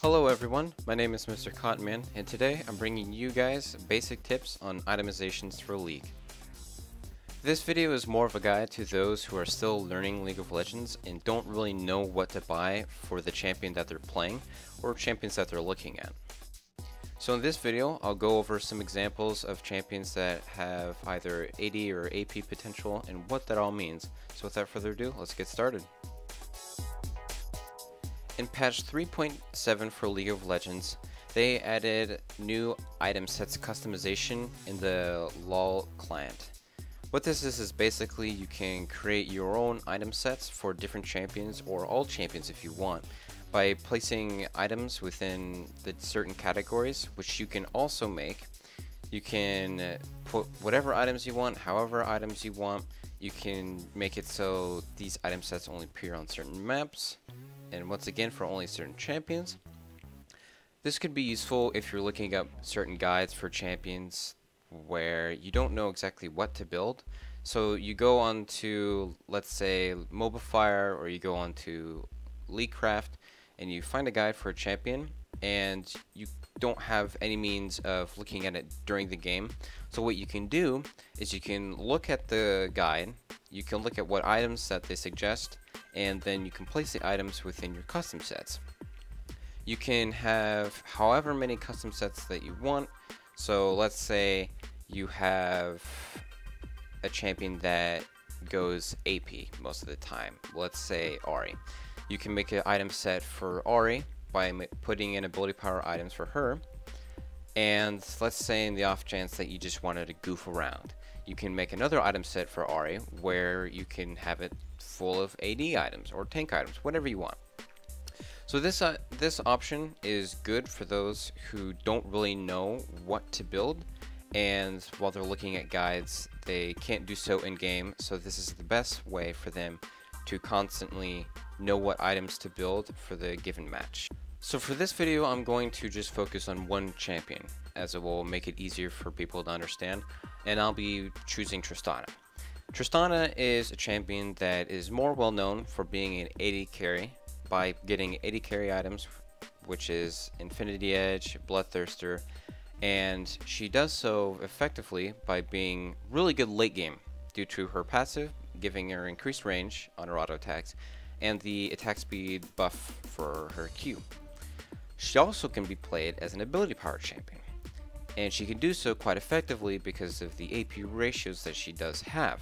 Hello everyone, my name is Mr. Cottonman, and today I'm bringing you guys basic tips on itemizations for League. This video is more of a guide to those who are still learning League of Legends and don't really know what to buy for the champion that they're playing or champions that they're looking at. So in this video, I'll go over some examples of champions that have either AD or AP potential and what that all means. So without further ado, let's get started. In patch 3.7 for League of Legends, they added new item sets customization in the LoL client. What this is basically you can create your own item sets for different champions or all champions if you want by placing items within the certain categories, which you can also make. You can put whatever items you want, however items you want. You can make it so these item sets only appear on certain maps, and once again for only certain champions. This could be useful if you're looking up certain guides for champions where you don't know exactly what to build. So you go on to, let's say, Mobifier, or you go on to LeagueCraft and you find a guide for a champion and you don't have any means of looking at it during the game. So what you can do is you can look at the guide, you can look at what items that they suggest, and then you can place the items within your custom sets. You can have however many custom sets that you want. So let's say you have a champion that goes AP most of the time. Let's say Ahri. You can make an item set for Ahri by putting in ability power items for her. And let's say in the off chance that you just wanted to goof around, you can make another item set for Ahri where you can have it full of AD items or tank items, whatever you want. So this option is good for those who don't really know what to build, and while they're looking at guides they can't do so in game, so this is the best way for them to constantly know what items to build for the given match. So for this video I'm going to just focus on one champion, as it will make it easier for people to understand, and I'll be choosing Tristana. Tristana is a champion that is more well known for being an AD carry by getting AD carry items, which is Infinity Edge, Bloodthirster, and she does so effectively by being really good late game due to her passive, giving her increased range on her auto attacks, and the attack speed buff for her Q. She also can be played as an ability power champion, and she can do so quite effectively because of the AP ratios that she does have.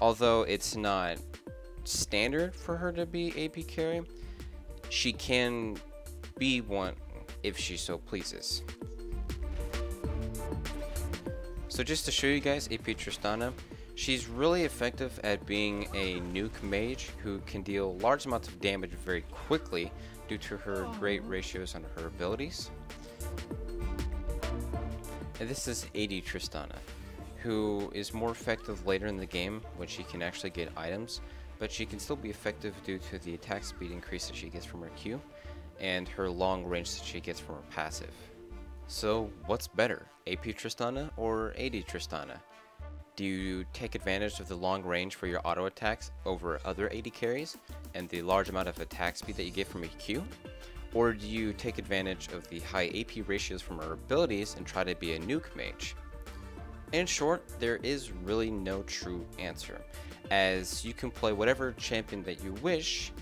Although it's not standard for her to be AP carry, she can be one if she so pleases. So just to show you guys AP Tristana, she's really effective at being a nuke mage who can deal large amounts of damage very quickly due to her great ratios on her abilities. And this is AD Tristana, who is more effective later in the game when she can actually get items, but she can still be effective due to the attack speed increase that she gets from her Q and her long range that she gets from her passive. So what's better, AP Tristana or AD Tristana? Do you take advantage of the long range for your auto attacks over other AD carries and the large amount of attack speed that you get from a Q? Or do you take advantage of the high AP ratios from her abilities and try to be a nuke mage? In short, there is really no true answer, as you can play whatever champion that you wish,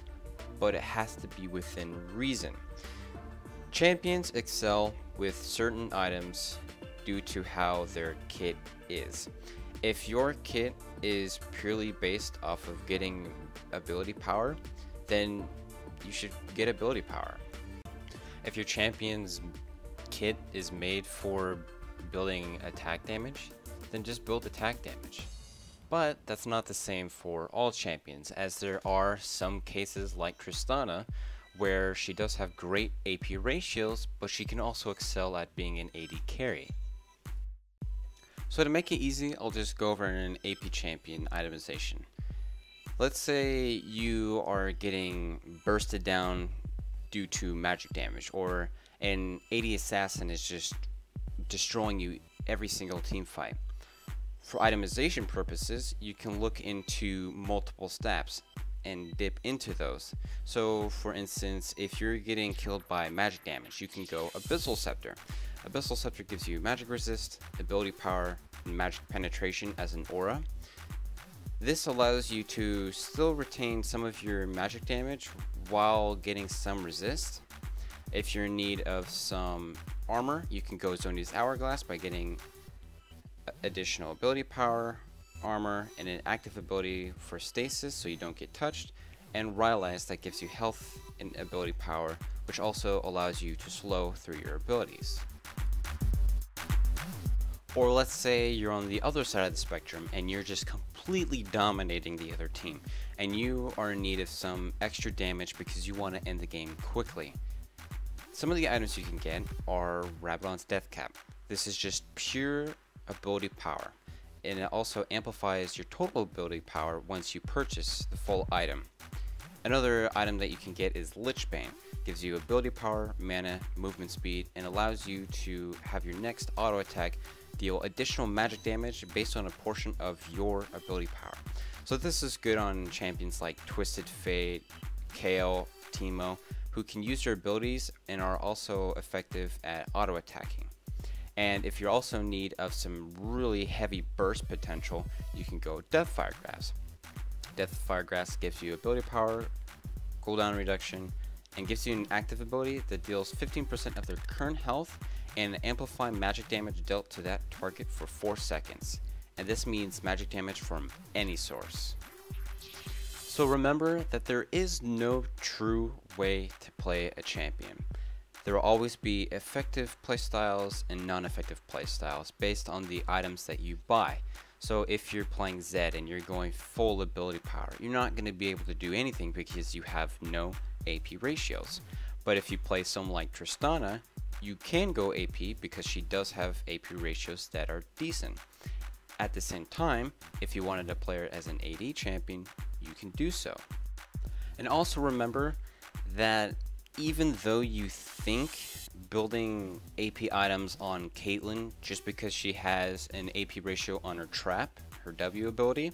but it has to be within reason. Champions excel with certain items due to how their kit is. If your kit is purely based off of getting ability power, then you should get ability power. If your champion's kit is made for building attack damage, then just build attack damage. But that's not the same for all champions, as there are some cases like Tristana where she does have great AP ratios, but she can also excel at being an AD carry. So to make it easy, I'll just go over an AP champion itemization. Let's say you are getting bursted down due to magic damage, or an AD assassin is just destroying you every single team fight. For itemization purposes, you can look into multiple stats and dip into those. So for instance, if you're getting killed by magic damage, you can go Abyssal Scepter. Abyssal Scepter gives you magic resist, ability power, and magic penetration as an aura. This allows you to still retain some of your magic damage while getting some resist. If you're in need of some armor, you can go Zoni's Hourglass by getting additional ability power, armor, and an active ability for stasis so you don't get touched, and Rylai's that gives you health and ability power, which also allows you to slow through your abilities. Or let's say you're on the other side of the spectrum and you're just completely dominating the other team, and you are in need of some extra damage because you want to end the game quickly. Some of the items you can get are Rabadon's Death Cap. This is just pure ability power, and it also amplifies your total ability power once you purchase the full item. Another item that you can get is Lichbane. Gives you ability power, mana, movement speed, and allows you to have your next auto attack deal additional magic damage based on a portion of your ability power. So this is good on champions like Twisted Fate, Kale, Teemo, who can use their abilities and are also effective at auto attacking. And if you're also in need of some really heavy burst potential, you can go Deathfire Grasp. Deathfire Grasp gives you ability power, cooldown reduction, and gives you an active ability that deals 15% of their current health and amplify magic damage dealt to that target for 4 seconds. And this means magic damage from any source. So remember that there is no true way to play a champion. There will always be effective playstyles and non-effective playstyles based on the items that you buy. So if you're playing Zed and you're going full ability power, you're not going to be able to do anything because you have no AP ratios. But if you play someone like Tristana, you can go AP because she does have AP ratios that are decent. At the same time, if you wanted to play her as an AD champion, you can do so. And also remember that even though you think building AP items on Caitlyn just because she has an AP ratio on her trap, her W ability,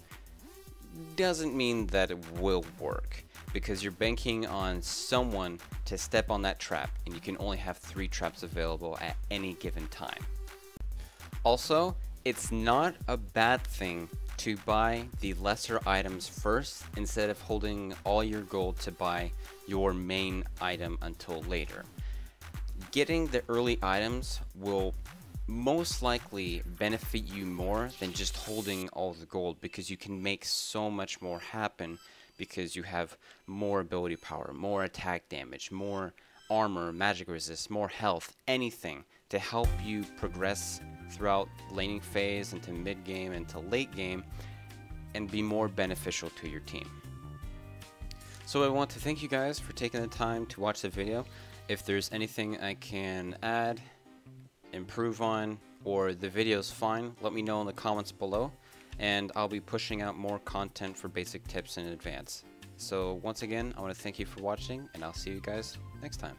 doesn't mean that it will work, because you're banking on someone to step on that trap and you can only have 3 traps available at any given time. Also, it's not a bad thing to buy the lesser items first instead of holding all your gold to buy your main item until later. Getting the early items will most likely benefit you more than just holding all the gold, because you can make so much more happen because you have more ability power, more attack damage, more armor, magic resist, more health, anything to help you progress throughout laning phase into mid game into late game and be more beneficial to your team. So I want to thank you guys for taking the time to watch the video. If there's anything I can add, improve on, or the video's fine, let me know in the comments below, and I'll be pushing out more content for basic tips in advance. So once again, I want to thank you for watching, and I'll see you guys next time.